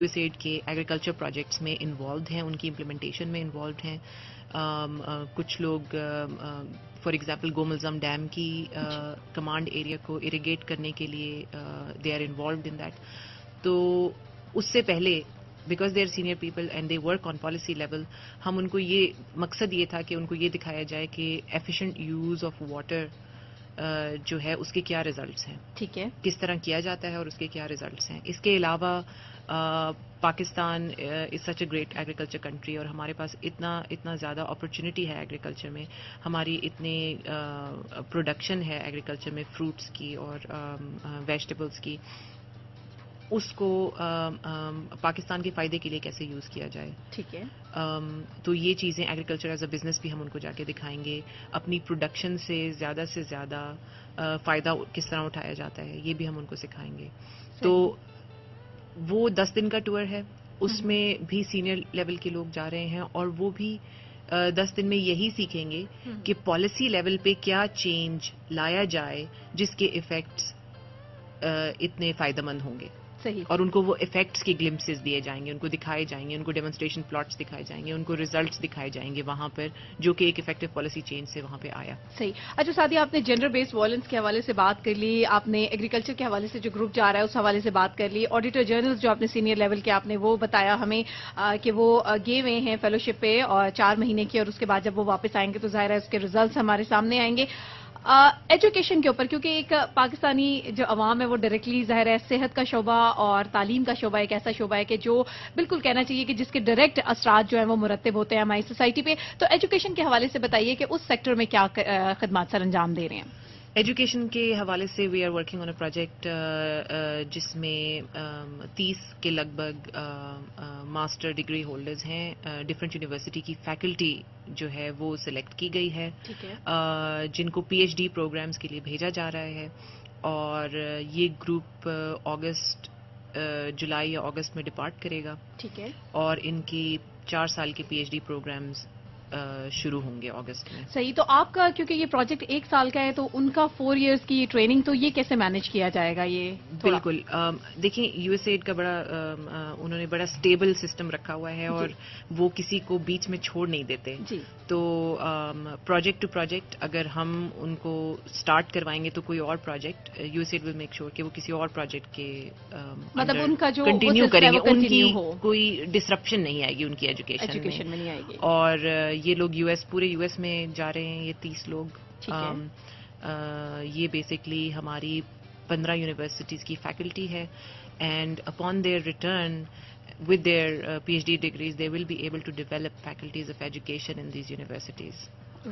USAID کے agriculture projects میں involved ہیں, ان کی امپلیمنٹیشن میں انوالوڈ ہیں. کچھ لوگ فار ایگزامپل گوملزم ڈیم کی کمانڈ ایریا کو اریگیٹ کرنے کے لیے they are involved in that. تو اس سے پہلے because they are senior people and they work on policy level, ہم ان کو یہ مقصد یہ تھا کہ ان کو یہ دکھایا جائے کہ ایفیشینٹ یوز آف واٹر جو ہے اس کے کیا ریزلٹس ہیں, ٹھیک ہے, کس طرح کیا جاتا ہے اور اس کے کیا ریزلٹس ہیں. اس کے علاوہ پاکستان از سچ اے گریٹ ایگریکلچر کنٹری, اور ہمارے پاس اتنا زیادہ اپرچونٹی ہے ایگریکلچر میں, ہماری اتنی پروڈکشن ہے ایگریکلچر میں فروٹس کی اور ویجیٹیبلس کی. اس کو پاکستان کے فائدے کے لیے کیسے یوز کیا جائے. ٹھیک ہے, تو یہ چیزیں ایگریکلچر ایز اے بزنس بھی ہم ان کو جا کے دکھائیں گے. اپنی پروڈکشن سے زیادہ فائدہ کس طرح اٹھایا جاتا ہے یہ بھی ہم ان کو سکھائیں گے. تو وہ 10 دن کا ٹور ہے, اس میں بھی سینئر لیول کے لوگ جا رہے ہیں, اور وہ بھی 10 دن میں یہی سیکھیں گے کہ پالیسی لیول پہ کیا چینج لایا جائے جس کے ایفیکٹس اتنے فائدہ مند ہوں گے. صحیح, اور ان کو وہ افیکٹس کے گلمپسز دیے جائیں گے, ان کو دکھائے جائیں گے, ان کو ڈیمونسٹریشن پلاٹس دکھائے جائیں گے, ان کو ریزلٹس دکھائے جائیں گے وہاں پر جو کہ ایک افیکٹو پالیسی چینج سے وہاں پہ آیا. صحیح. اچھا سعدیہ, آپ نے جینڈر بیسڈ وائلنس کے حوالے سے بات کر لی, آپ نے ایگریکلچر کے حوالے سے جو گروپ جا رہا ہے اس حوالے سے بات کر لی, آڈیٹر جرنلز جو آپ نے سینئر لیول کے آپ نے وہ بتایا ہمیں کہ وہ گئے ہوئے ہیں فیلوشپ پہ اور 4 مہینے کی, اور اس کے بعد جب وہ واپس آئیں گے تو ظاہر ہے اس کے ریزلٹس ہمارے سامنے آئیں گے. ایجوکیشن کے اوپر, کیونکہ ایک پاکستانی جو عوام ہے وہ ڈائریکٹلی ظاہر ہے صحت کا شعبہ اور تعلیم کا شعبہ ایک ایسا شعبہ ہے کہ جو بالکل کہنا چاہیے کہ جس کے ڈائریکٹ اثرات جو ہیں وہ مرتب ہوتے ہیں ہماری سوسائٹی پہ. تو ایجوکیشن کے حوالے سے بتائیے کہ اس سیکٹر میں کیا خدمات سر انجام دے رہے ہیں. ایجوکیشن کے حوالے سے we are working on a project جس میں 30 کے لگ بھگ ماسٹر ڈگری ہولڈرز ہیں. ڈفرینٹ یونیورسٹی کی فیکلٹی جو ہے وہ سلیکٹ کی گئی ہے, جن کو PhD پروگرامز کے لیے بھیجا جا رہا ہے, اور یہ گروپ جولائی یا اگست میں ڈپارٹ کرے گا. ٹھیک ہے, اور ان کی 4 سال کے PhD پروگرامز شروع ہوں گے اگست میں. صحیح. تو آپ کا کیونکہ یہ پروجیکٹ 1 سال کا ہے تو ان کا 4 ایئرس کی ٹریننگ, تو یہ کیسے مینج کیا جائے گا؟ یہ بالکل دیکھیں USAID کا انہوں نے بڑا اسٹیبل سسٹم رکھا ہوا ہے, اور وہ کسی کو بیچ میں چھوڑ نہیں دیتے. تو پروجیکٹ ٹو پروجیکٹ اگر ہم ان کو اسٹارٹ کروائیں گے تو کوئی اور project USAID will make sure کہ وہ کسی اور پروجیکٹ کے مطلب ان کا جو کنٹینیو کریں گے, ان کی کوئی ڈسرپشن نہیں آئے گی ان کی ایجوکیشن میں نہیں آئے گی. اور یہ لوگ پورے US میں جا رہے ہیں, یہ 30 لوگ. یہ بیسکلی ہماری 15 یونیورسٹیز کی فیکلٹی ہے, and upon their return with their PhD degrees they will be able to develop faculties of education in these universities.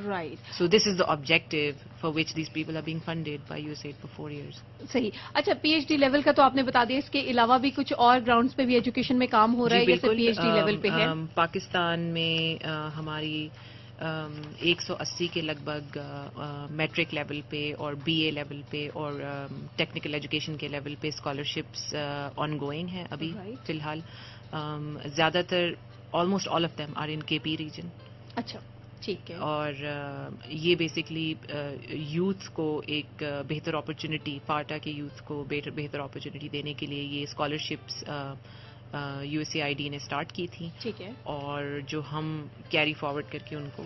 Right. So this is the objective for which these people are being funded by USAID for 4 years. صحیح. اچھا, PhD level کا تو آپ نے بتا دیا, اس کے علاوہ بھی کچھ اور گراؤنڈس پہ بھی ایجوکیشن میں کام ہو رہا ہے جیسے PhD لیول پہ ہے؟ پاکستان میں ہماری 180 کے لگ بھگ میٹرک لیول پہ اور BA لیول پہ اور ٹیکنیکل ایجوکیشن کے لیول پہ اسکالرشپس آن گوئنگ ہیں ابھی فی الحال. زیادہ تر almost all of them are in KP region. اچھا, ٹھیک ہے. اور یہ بیسکلی یوتھ کو ایک بہتر اپرچونٹی, فاٹا کے یوتھ کو بہتر اپرچونٹی دینے کے لیے یہ اسکالرشپس USAID نے اسٹارٹ کی تھی. ٹھیک ہے. اور جو ہم کیری فارورڈ کر کے ان کو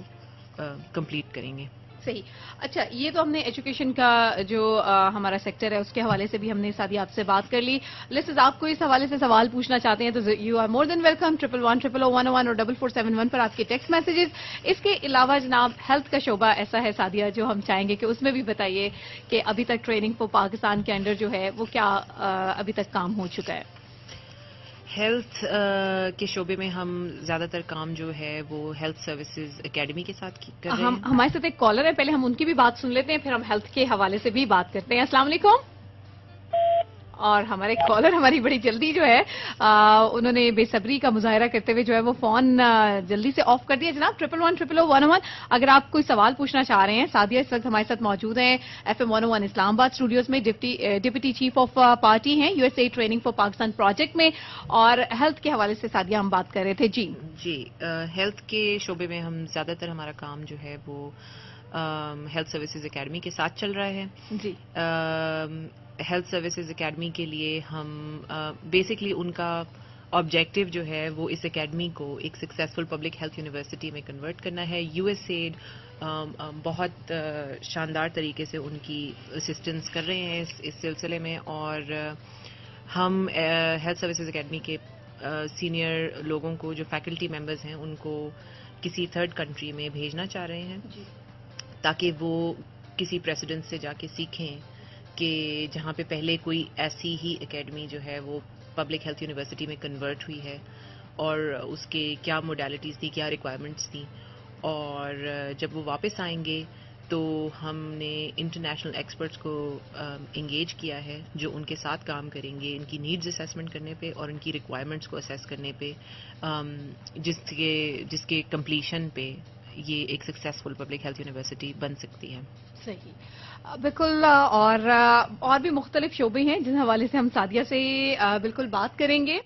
کمپلیٹ کریں گے. صحیح. اچھا, یہ تو ہم نے ایجوکیشن کا جو ہمارا سیکٹر ہے اس کے حوالے سے بھی ہم نے سعدیہ آپ سے بات کر لی. لسٹرز, آپ کو اس حوالے سے سوال پوچھنا چاہتے ہیں تو you are more than welcome. 1110000101 اور 4471 پر آپ کے ٹیکسٹ میسیجز. اس کے علاوہ جناب ہیلتھ کا شعبہ ایسا ہے سعدیہ جو ہم چاہیں گے کہ اس میں بھی بتائیے کہ ابھی تک ٹریننگ فور پاکستان کے انڈر جو ہے وہ کیا ابھی تک کام ہو چکا ہے. ہیلتھ کے شعبے میں ہم زیادہ تر کام جو ہے وہ ہیلتھ سروسز اکیڈمی کے ساتھ کر رہے ہیں. ہمارے ساتھ ایک کالر ہے, پہلے ہم ان کی بھی بات سن لیتے ہیں, پھر ہم ہیلتھ کے حوالے سے بھی بات کرتے ہیں. السلام علیکم. اور ہمارے کالر ہماری بڑی جلدی جو ہے انہوں نے بے صبری کا مظاہرہ کرتے ہوئے جو ہے وہ فون جلدی سے آف کر دیا. جناب 1110000101 اگر آپ کوئی سوال پوچھنا چاہ رہے ہیں. سعدیہ اس وقت ہمارے ساتھ موجود ہیں FM 101 اسلام آباد اسٹوڈیوز میں, ڈپٹی چیف آف پارٹی ہیں USAID training for Pakistan project میں, اور ہیلتھ کے حوالے سے سعدیہ ہم بات کر رہے تھے. جی ہیلتھ کے شعبے میں ہم زیادہ تر ہمارا کام جو ہے وہ ہیلتھ سروسز اکیڈمی کے ساتھ چل رہا ہے. جی. ہیلتھ سروسز اکیڈمی کے لیے ہم بیسکلی ان کا آبجیکٹو جو ہے وہ اس اکیڈمی کو ایک سکسیزفل پبلک ہیلتھ یونیورسٹی میں کنورٹ کرنا ہے. یو ایس ایڈ بہت شاندار طریقے سے ان کی اسسٹنس کر رہے ہیں اس سلسلے میں, اور ہم ہیلتھ سروسز اکیڈمی کے سینئر لوگوں کو جو فیکلٹی ممبرز ہیں ان کو کسی تھرڈ کنٹری میں بھیجنا چاہ رہے ہیں تاکہ وہ کسی پریسیڈنٹ سے جا کے سیکھیں کہ جہاں پہ پہلے کوئی ایسی ہی اکیڈمی جو ہے وہ پبلک ہیلتھ یونیورسٹی میں کنورٹ ہوئی ہے اور اس کے کیا موڈیلٹیز تھی, کیا ریکوائرمنٹس تھیں, اور جب وہ واپس آئیں گے تو ہم نے انٹرنیشنل ایکسپرٹس کو انگیج کیا ہے جو ان کے ساتھ کام کریں گے ان کی نیڈز اسیسمنٹ کرنے پہ اور ان کی ریکوائرمنٹس کو اسیس کرنے پہ, جس کے کمپلیشن پہ یہ ایک سکسیزفل پبلک ہیلتھ یونیورسٹی بن سکتی ہے. صحیح, بالکل. اور بھی مختلف شعبے ہیں جن حوالے سے ہم سعدیہ سے بالکل بات کریں گے.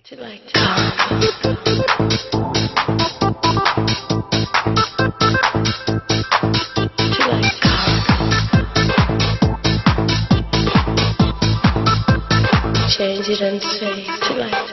Change it and say to like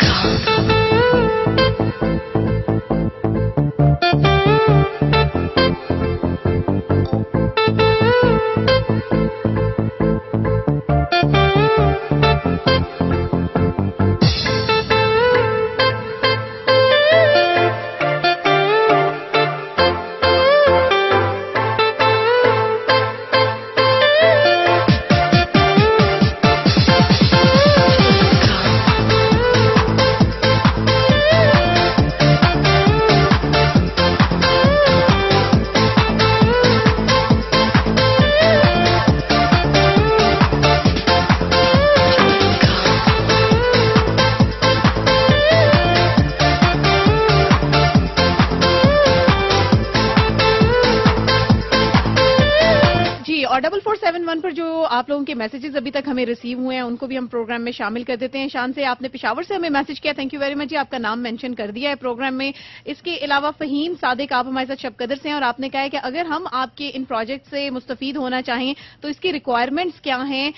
اور 4471 پر جو آپ لوگوں کے میسیجز ابھی تک ہمیں ریسیو ہوئے ہیں ان کو بھی ہم پروگرام میں شامل کر دیتے ہیں. شان سے آپ نے پشاور سے ہمیں میسج کیا, تھینک یو ویری مچ جی, آپ کا نام مینشن کر دیا ہے پروگرام میں. اس کے علاوہ فہیم صادق آپ ہمارے ساتھ شب قدر سے ہیں اور آپ نے کہا ہے کہ اگر ہم آپ کے ان پروجیکٹ سے مستفید ہونا چاہیں تو اس کی ریکوائرمنٹس کیا ہیں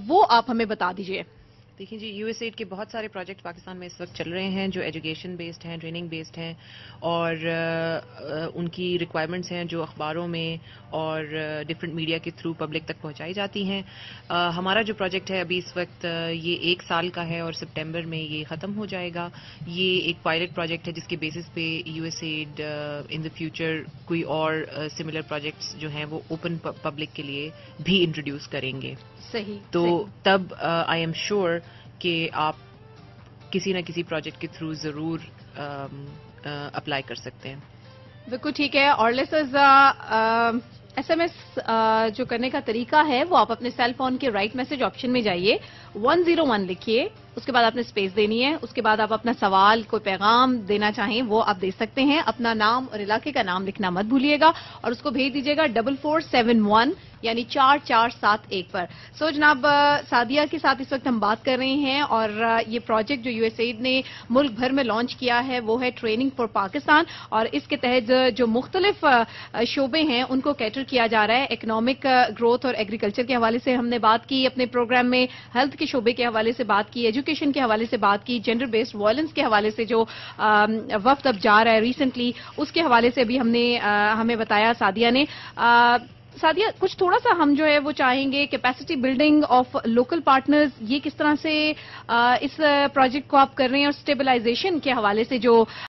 وہ آپ ہمیں بتا دیجیے. دیکھیں جی, یو ایس ایڈ کے بہت سارے پروجیکٹ پاکستان میں اس وقت چل رہے ہیں جو ایجوکیشن بیسڈ ہیں, ٹریننگ بیسڈ ہیں, اور ان کی ریکوائرمنٹس ہیں جو اخباروں میں اور ڈفرینٹ میڈیا کے تھرو پبلک تک پہنچائی جاتی ہیں. ہمارا جو پروجیکٹ ہے ابھی اس وقت یہ 1 سال کا ہے اور سپٹمبر میں یہ ختم ہو جائے گا. یہ ایک پائلٹ پروجیکٹ ہے جس کے بیسس پہ U S aid in the future کوئی اور سملر پروجیکٹس جو ہیں وہ اوپن پبلک کے لیے بھی انٹروڈیوس کریں گے. صحیح. تو تب آئی ایم شیور کہ آپ کسی نہ کسی پروجیکٹ کے تھرو ضرور اپلائی کر سکتے ہیں. بالکل ٹھیک ہے. اور لیسز ایس ایم ایس جو کرنے کا طریقہ ہے وہ آپ اپنے سیل فون کے رائٹ میسج آپشن میں جائیے, 101 لکھیے, اس کے بعد آپ نے اسپیس دینی ہے, اس کے بعد آپ اپنا سوال کوئی پیغام دینا چاہیں وہ آپ دے سکتے ہیں. اپنا نام اور علاقے کا نام لکھنا مت بھولیے گا اور اس کو بھیج دیجیے گا 4471 یعنی 4471 پر. سو جناب, سعدیہ کے ساتھ اس وقت ہم بات کر رہے ہیں اور یہ پروجیکٹ جو یو ایس ایڈ نے ملک بھر میں لانچ کیا ہے وہ ہے ٹریننگ فار پاکستان, اور اس کے تحت جو مختلف شعبے ہیں ان کو کیٹر کیا جا رہا ہے. اکنامک گروتھ اور ایگریکلچر کے حوالے سے ہم نے بات کی اپنے پروگرام میں, ہیلتھ کے شعبے کے حوالے سے بات کی, ایجوکیشن کے حوالے سے بات کی, جینڈر بیسڈ وائلنس کے حوالے سے جو وفد اب جا رہا ہے ریسنٹلی اس کے حوالے سے بھی ہمیں بتایا سعدیہ نے. سعدیہ, کچھ تھوڑا سا ہم جو ہے وہ چاہیں گے capacity building of local partners, یہ کس طرح سے اس پروجیکٹ کو آپ کر رہے ہیں, اور اسٹیبلائزیشن کے حوالے سے جو